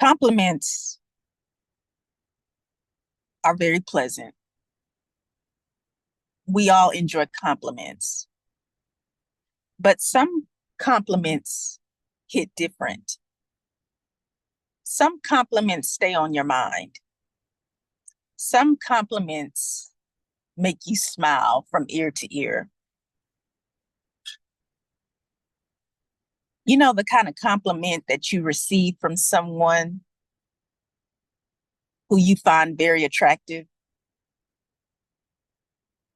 Compliments are very pleasant. We all enjoy compliments, but some compliments hit different. Some compliments stay on your mind. Some compliments make you smile from ear to ear. You know, the kind of compliment that you receive from someone who you find very attractive.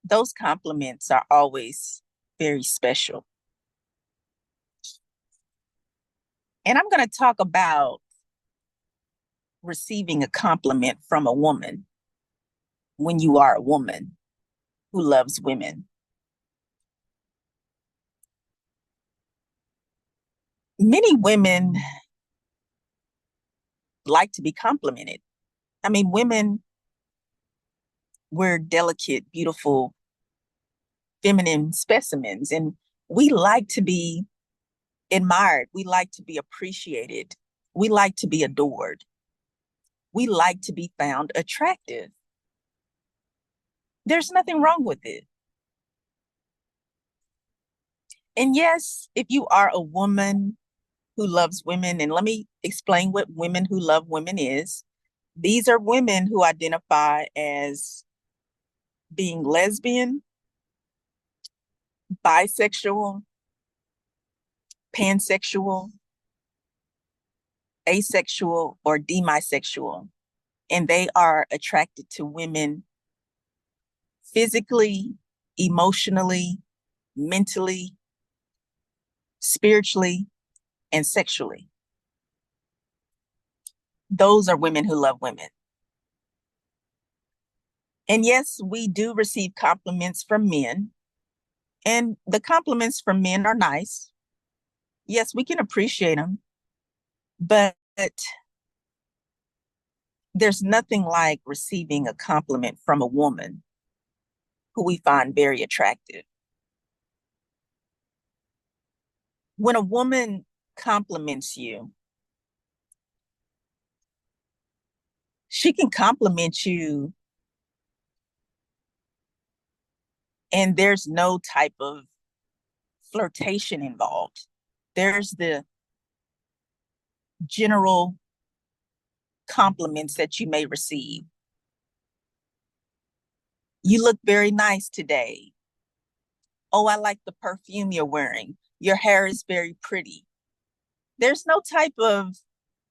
Those compliments are always very special. And I'm going to talk about receiving a compliment from a woman when you are a woman who loves women. Many women like to be complimented. I mean, women, we're delicate, beautiful, feminine specimens, and we like to be admired. We like to be appreciated. We like to be adored. We like to be found attractive. There's nothing wrong with it. And yes, if you are a woman who loves women, and let me explain what women who love women is. These are women who identify as being lesbian, bisexual, pansexual, asexual, or demisexual. And they are attracted to women physically, emotionally, mentally, spiritually, and sexually. Those are women who love women. And yes, we do receive compliments from men. And the compliments from men are nice. Yes, we can appreciate them. But there's nothing like receiving a compliment from a woman who we find very attractive. When a woman compliments you, she can compliment you and there's no type of flirtation involved. There's the general compliments that you may receive. You look very nice today. Oh, I like the perfume you're wearing. Your hair is very pretty. There's no type of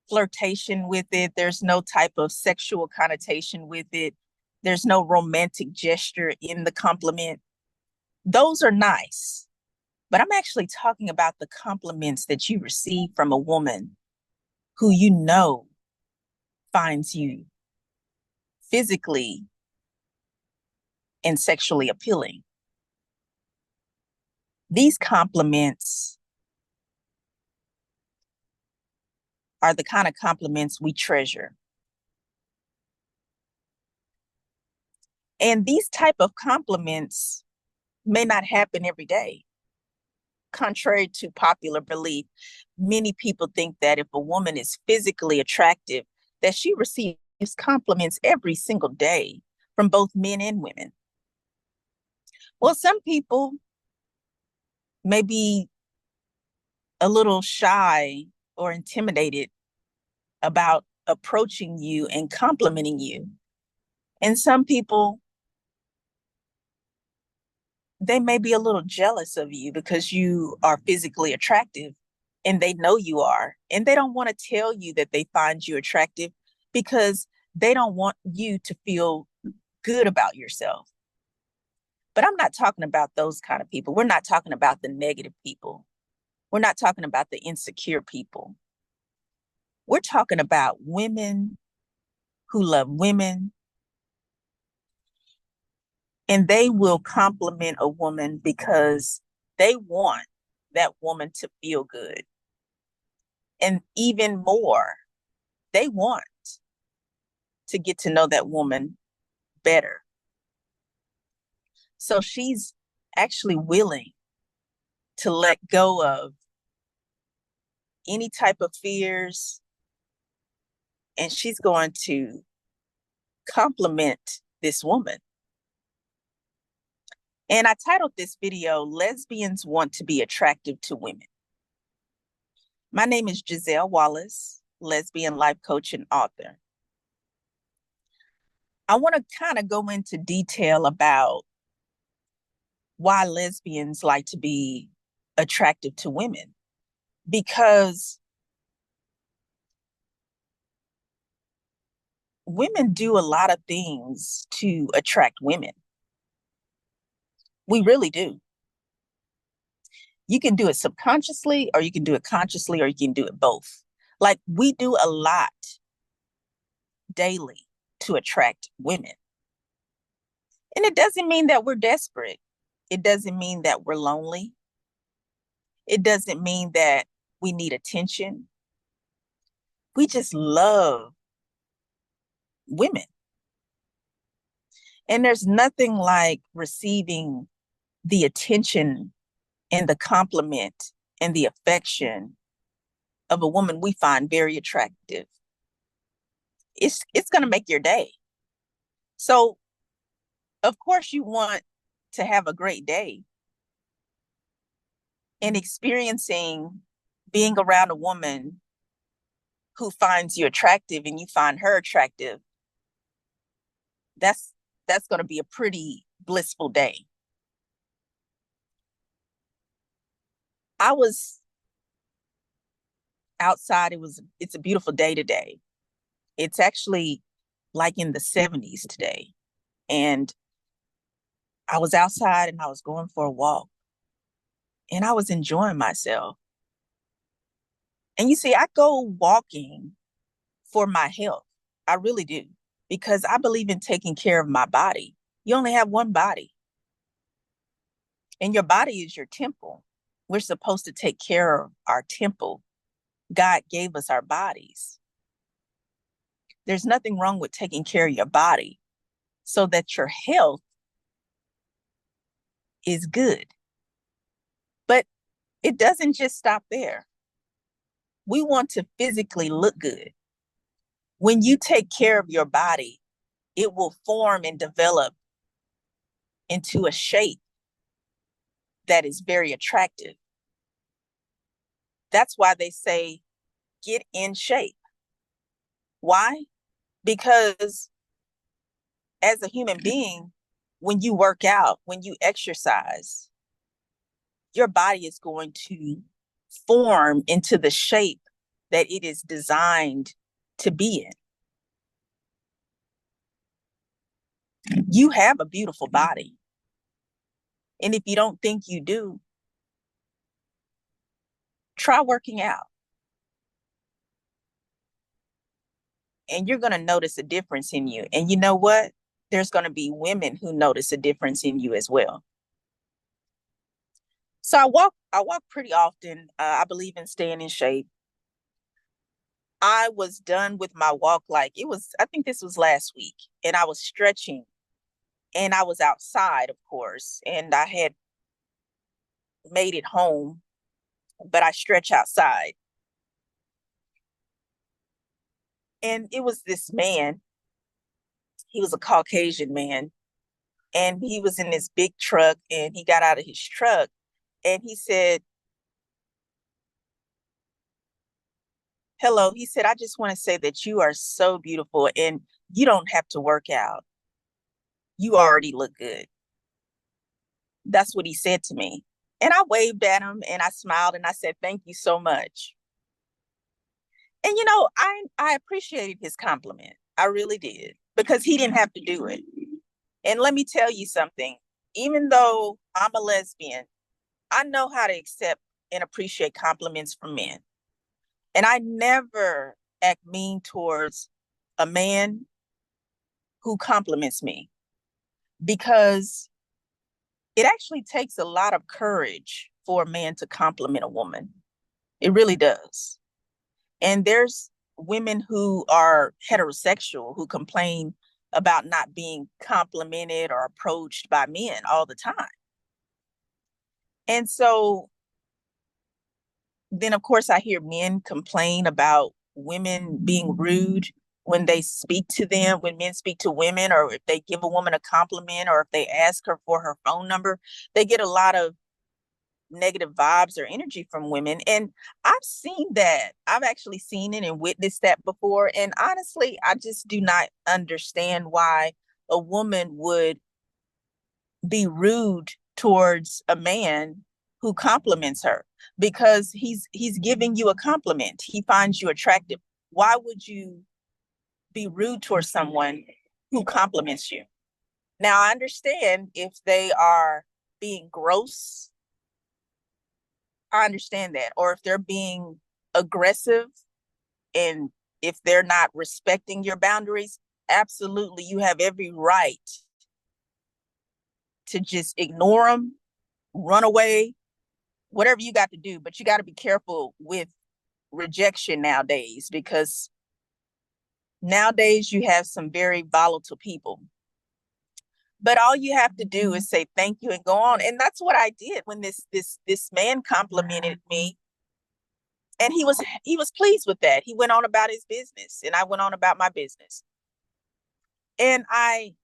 flirtation with it. There's no type of sexual connotation with it. There's no romantic gesture in the compliment. Those are nice. But I'm actually talking about the compliments that you receive from a woman who you know finds you physically and sexually appealing. These compliments are the kind of compliments we treasure. And these type of compliments may not happen every day. Contrary to popular belief, many people think that if a woman is physically attractive, that she receives compliments every single day from both men and women. Well, some people may be a little shy or intimidated about approaching you and complimenting you. And some people, they may be a little jealous of you because you are physically attractive and they know you are. And they don't want to tell you that they find you attractive because they don't want you to feel good about yourself. But I'm not talking about those kind of people. We're not talking about the negative people. We're not talking about the insecure people. We're talking about women who love women, and they will compliment a woman because they want that woman to feel good. And even more, they want to get to know that woman better. So she's actually willing to let go of any type of fears, and she's going to compliment this woman. And I titled this video, Lesbians Want to Be Attractive to Women. My name is Giselle Wallace, lesbian life coach and author. I want to kind of go into detail about why lesbians like to be attractive to women, because women do a lot of things to attract women. We really do. You can do it subconsciously, or you can do it consciously, or you can do it both. Like, we do a lot daily to attract women. And it doesn't mean that we're desperate. It doesn't mean that we're lonely. It doesn't mean that we need attention. We just love women. And there's nothing like receiving the attention and the compliment and the affection of a woman we find very attractive. It's going to make your day. So, of course, you want to have a great day. And experiencing being around a woman who finds you attractive and you find her attractive, that's going to be a pretty blissful day. I was outside. It's a beautiful day today. It's actually like in the 70s today. And I was outside and I was going for a walk and I was enjoying myself. And you see, I go walking for my health. I really do, because I believe in taking care of my body. You only have one body, and your body is your temple. We're supposed to take care of our temple. God gave us our bodies. There's nothing wrong with taking care of your body so that your health is good. But it doesn't just stop there. We want to physically look good. When you take care of your body, it will form and develop into a shape that is very attractive. That's why they say, get in shape. Why? Because as a human being, when you work out, when you exercise, your body is going to form into the shape that it is designed to be in. You have a beautiful body. And if you don't think you do, try working out. And you're going to notice a difference in you. And you know what? There's going to be women who notice a difference in you as well. So I walk pretty often. I believe in staying in shape. I was done with my walk, I think this was last week, and I was stretching, and I was outside, of course, and I had made it home, but I stretch outside. And it was this man. He was a Caucasian man, and he was in this big truck, and he got out of his truck and he said, hello. He said, I just want to say that you are so beautiful and you don't have to work out. You already look good. That's what he said to me. And I waved at him and I smiled and I said, thank you so much. And, I appreciated his compliment. I really did, because he didn't have to do it. And let me tell you something. Even though I'm a lesbian, I know how to accept and appreciate compliments from men. And I never act mean towards a man who compliments me, because it actually takes a lot of courage for a man to compliment a woman. It really does. And there's women who are heterosexual who complain about not being complimented or approached by men all the time. And so then, of course, I hear men complain about women being rude. when they speak to them, when men speak to women, or if they give a woman a compliment, or if they ask her for her phone number, they get a lot of negative vibes or energy from women. And I've seen that. I've actually seen it and witnessed that before. And honestly, I just do not understand why a woman would be rude towards a man who compliments her, because he's giving you a compliment. He finds you attractive. Why would you be rude towards someone who compliments you? Now, I understand if they are being gross. I understand that. Or if they're being aggressive, and if they're not respecting your boundaries, absolutely, you have every right to just ignore them, run away, whatever you got to do. But you got to be careful with rejection nowadays, because nowadays you have some very volatile people. But all you have to do is say thank you and go on. And that's what I did when this man complimented me. And he was pleased with that. He went on about his business, and I went on about my business. And I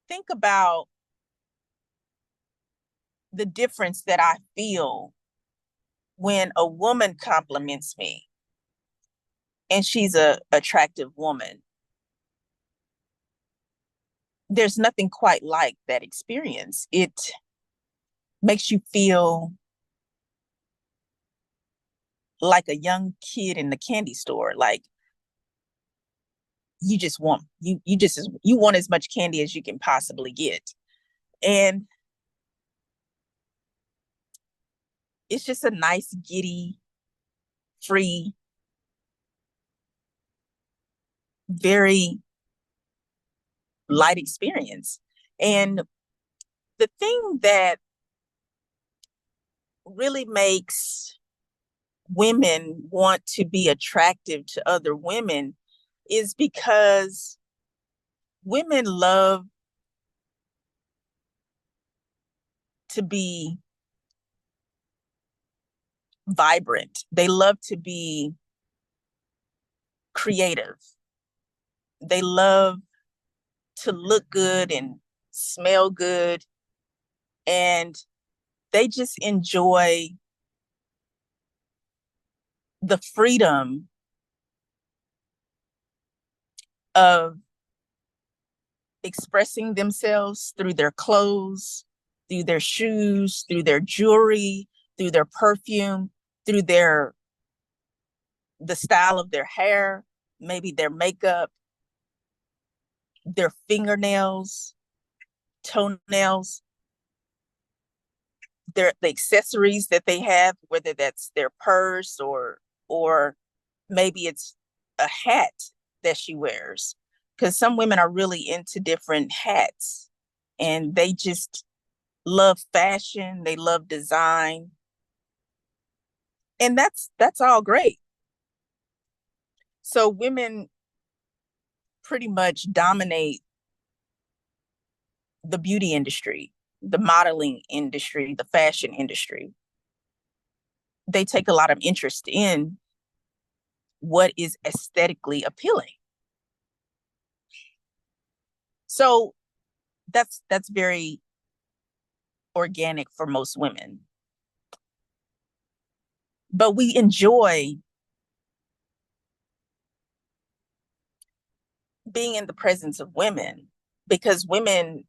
think about the difference that I feel when a woman compliments me and she's a attractive woman. There's nothing quite like that experience. It makes you feel like a young kid in the candy store. Like you just want you want as much candy as you can possibly get. And it's just a nice, giddy, free, very light experience. And the thing that really makes women want to be attractive to other women is because women love to be vibrant. They love to be creative. They love to look good and smell good. And they just enjoy the freedom of expressing themselves through their clothes, through their shoes, through their jewelry, through their perfume, through the style of their hair, maybe their makeup, their fingernails, toenails, the accessories that they have, whether that's their purse or maybe it's a hat that she wears. Because some women are really into different hats, and they just love fashion, they love design. And that's all great. So women pretty dominate the beauty industry, the modeling industry, the fashion industry. They take a lot of interest in what is aesthetically appealing. So that's very organic for most women. But we enjoy being in the presence of women, because women,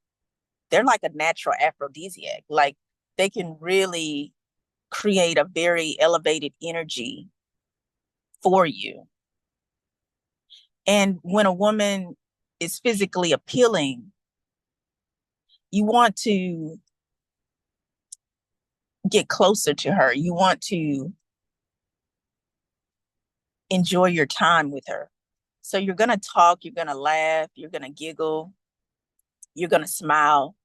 they're like a natural aphrodisiac. Like they can really create a very elevated energy for you. And when a woman is physically appealing, you want to get closer to her. You want to enjoy your time with her. So you're going to talk, you're going to laugh, you're going to giggle, you're going to smile.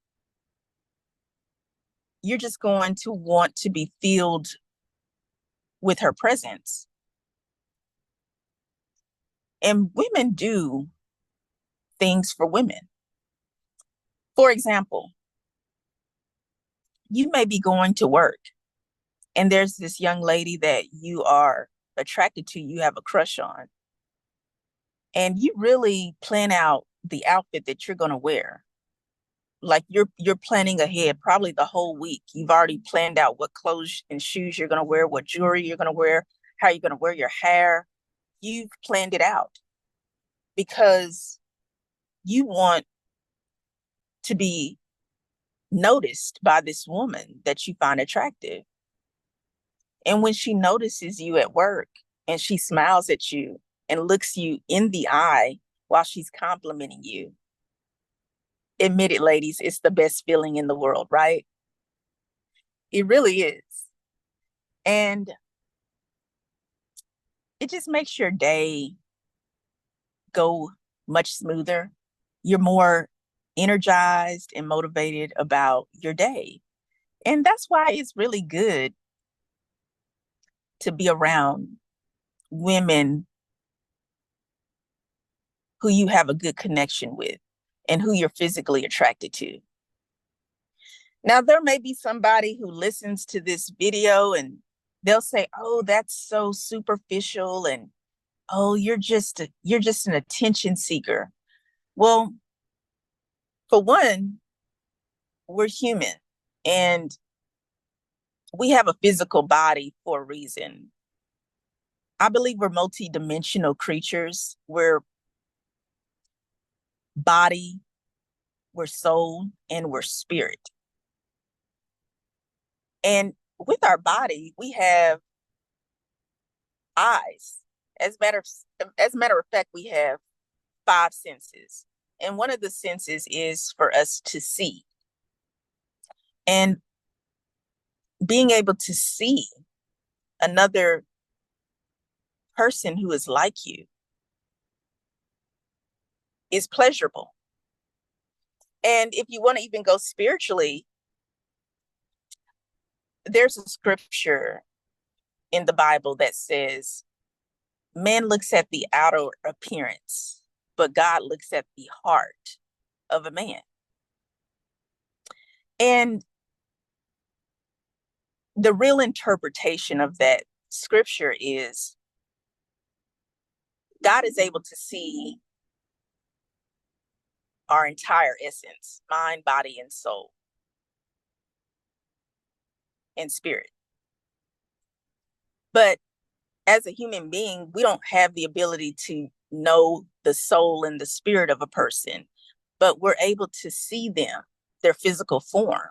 You're just going to want to be filled with her presence. And women do things for women. For example, you may be going to work and there's this young lady that you are attracted to, you have a crush on. and you really plan out the outfit that you're going to wear. Like you're planning ahead probably the whole week. You've already planned out what clothes and shoes you're going to wear, what jewelry you're going to wear, how you're going to wear your hair. You've planned it out because you want to be noticed by this woman that you find attractive. And when she notices you at work and she smiles at you and looks you in the eye while she's complimenting you, admit it, ladies, it's the best feeling in the world, right? It really is. And it just makes your day go much smoother. You're more energized and motivated about your day. And that's why it's really good to be around women who you have a good connection with and who you're physically attracted to. Now, there may be somebody who listens to this video and they'll say, oh, that's so superficial, and oh, you're just an attention seeker. Well, for one, we're human and we have a physical body for a reason. I believe we're multidimensional creatures. We're body, we're soul, and we're spirit. And with our body, we have eyes. As a matter of fact, we have 5 senses. And one of the senses is for us to see. And being able to see another person who is like you is pleasurable. And if you want to even go spiritually, there's a scripture in the Bible that says, man looks at the outer appearance, but God looks at the heart of a man. And the real interpretation of that scripture is God is able to see our entire essence, mind, body, and soul, and spirit. But as a human being, we don't have the ability to know the soul and the spirit of a person, but we're able to see them, their physical form.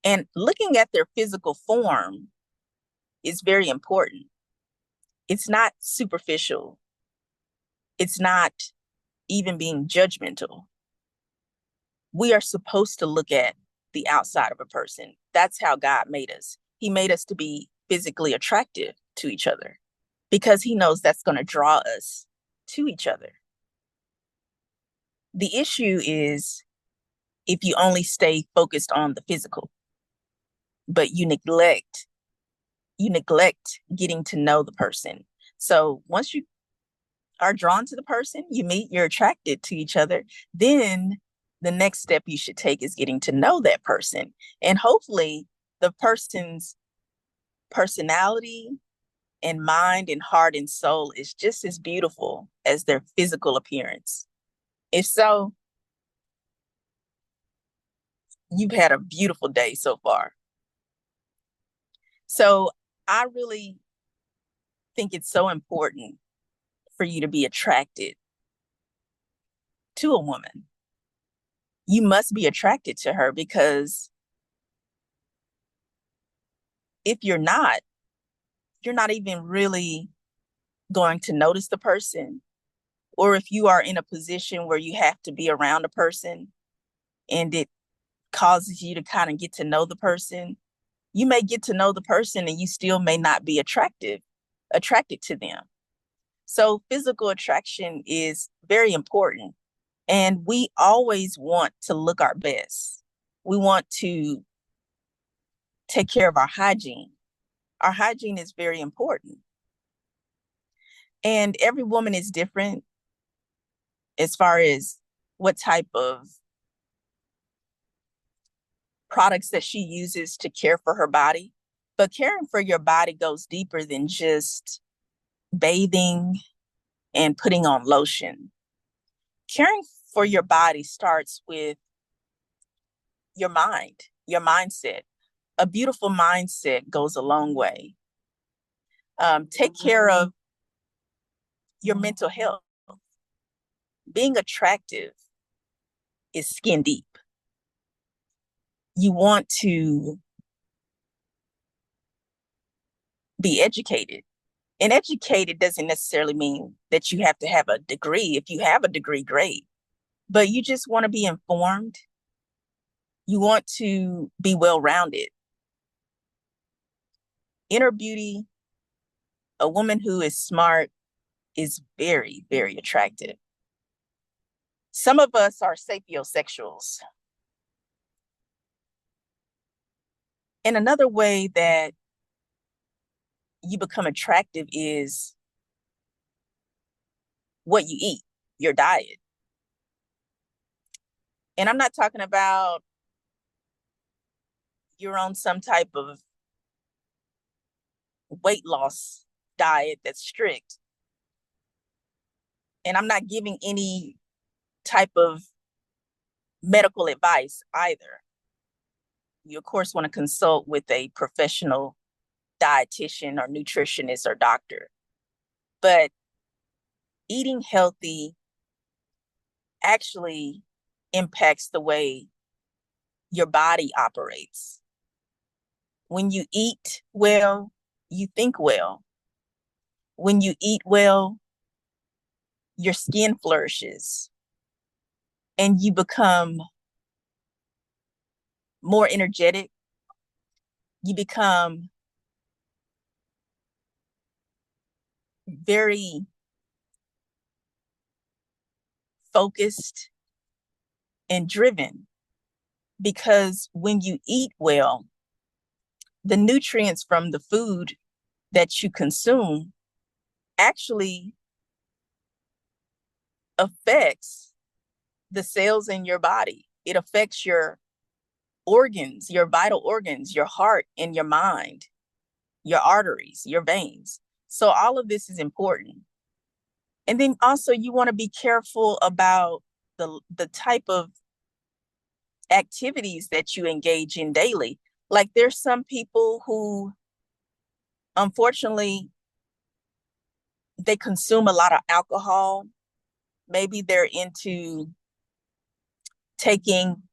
And looking at their physical form is very important. It's not superficial. It's not even being judgmental. We are supposed to look at the outside of a person. That's how God made us. He made us to be physically attractive to each other because he knows that's going to draw us to each other. The issue is if you only stay focused on the physical, but you neglect getting to know the person. So once you are drawn to the person, you meet, you're attracted to each other, then the next step you should take is getting to know that person. And hopefully the person's personality and mind and heart and soul is just as beautiful as their physical appearance. If so, you've had a beautiful day so far. So I really think it's so important for you to be attracted to a woman. You must be attracted to her, because if you're not even really going to notice the person. Or if you are in a position where you have to be around a person and it causes you to kind of get to know the person, you may get to know the person and you still may not be attracted to them. So physical attraction is very important. And we always want to look our best. We want to take care of our hygiene. Our hygiene is very important. And every woman is different as far as what type of products that she uses to care for her body. But caring for your body goes deeper than just bathing and putting on lotion. Caring for your body starts with your mind, your mindset. A beautiful mindset goes a long way. Take care of your mental health. Being attractive is skin deep. You want to be educated. And educated doesn't necessarily mean that you have to have a degree. If you have a degree, great. But you just want to be informed. You want to be well-rounded. Inner beauty, a woman who is smart is very, very attractive. Some of us are sapiosexuals. And another way that you become attractive is what you eat, your diet. And I'm not talking about you're on some type of weight loss diet that's strict. And I'm not giving any type of medical advice either. You, of course, want to consult with a professional dietitian or nutritionist or doctor. But eating healthy actually impacts the way your body operates. When you eat well, you think well. When you eat well, your skin flourishes and you become more energetic. You become very focused and driven, because when you eat well, the nutrients from the food that you consume actually affects the cells in your body. It affects your organs, your vital organs, your heart and your mind, your arteries, your veins. So all of this is important. And then also you want to be careful about the type of activities that you engage in daily. Like there's some people who, unfortunately, they consume a lot of alcohol. Maybe they're into taking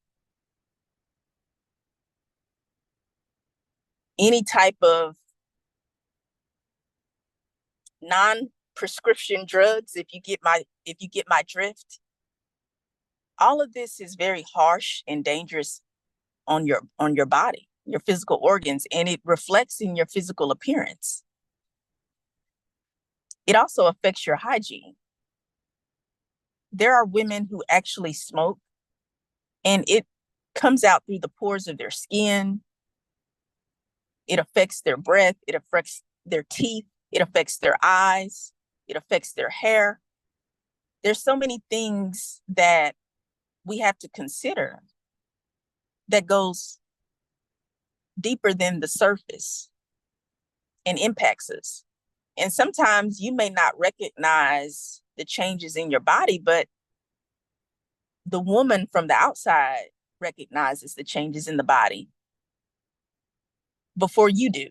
any type of non-prescription drugs, if you get my drift. All of this is very harsh and dangerous on your body, your physical organs, and it reflects in your physical appearance. It also affects your hygiene. There are women who actually smoke, and it comes out through the pores of their skin. It affects their breath. It affects their teeth. It affects their eyes. It affects their hair. There's so many things that we have to consider that goes deeper than the surface and impacts us. And sometimes you may not recognize the changes in your body, but the woman from the outside recognizes the changes in the body before you do.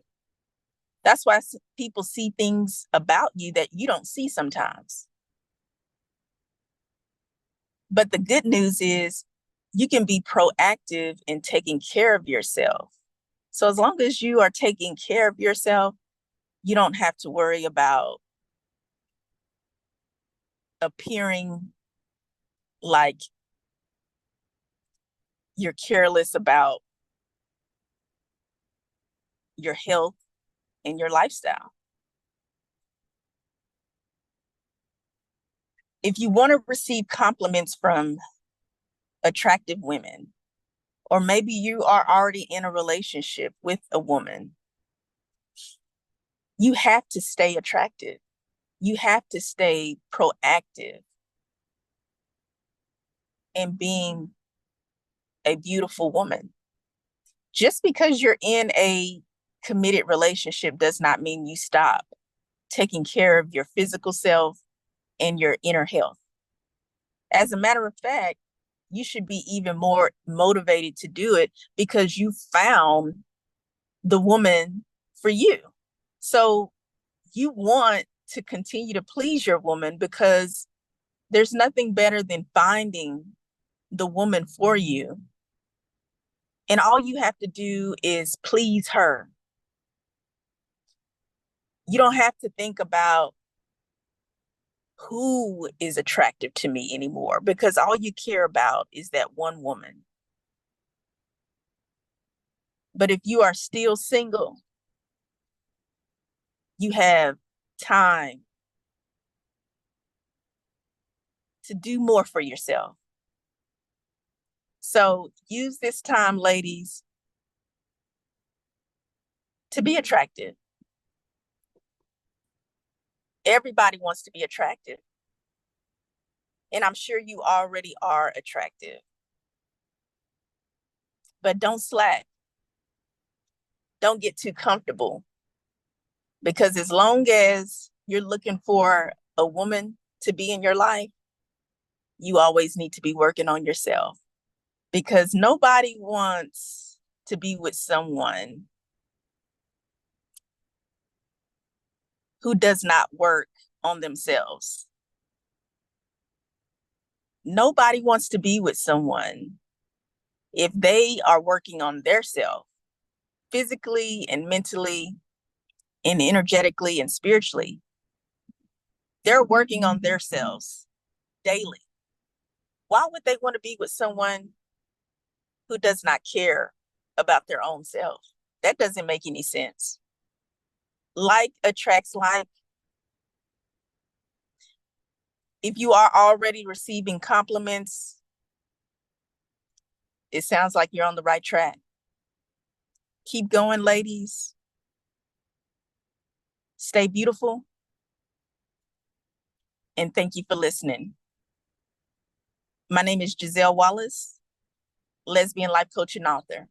That's why people see things about you that you don't see sometimes. But the good news is you can be proactive in taking care of yourself. So as long as you are taking care of yourself, you don't have to worry about appearing like you're careless about your health and your lifestyle. If you want to receive compliments from attractive women, or maybe you are already in a relationship with a woman, you have to stay attractive. You have to stay proactive in being a beautiful woman. Just because you're in a committed relationship does not mean you stop taking care of your physical self and your inner health. As a matter of fact, you should be even more motivated to do it because you found the woman for you. So you want to continue to please your woman because there's nothing better than finding the woman for you. And all you have to do is please her. You don't have to think about who is attractive to me anymore because all you care about is that one woman. But if you are still single, you have time to do more for yourself. So use this time, ladies, to be attractive. Everybody wants to be attractive. And I'm sure you already are attractive. But don't slack. Don't get too comfortable. Because as long as you're looking for a woman to be in your life, you always need to be working on yourself. Because nobody wants to be with someone who does not work on themselves. Nobody wants to be with someone if they are working on their self, physically and mentally and energetically and spiritually. They're working on themselves daily. Why would they want to be with someone who does not care about their own self? That doesn't make any sense. Like attracts like. If you are already receiving compliments, it sounds like you're on the right track. Keep going, ladies. Stay beautiful. And thank you for listening. My name is Giselle Wallace, lesbian life coach and author.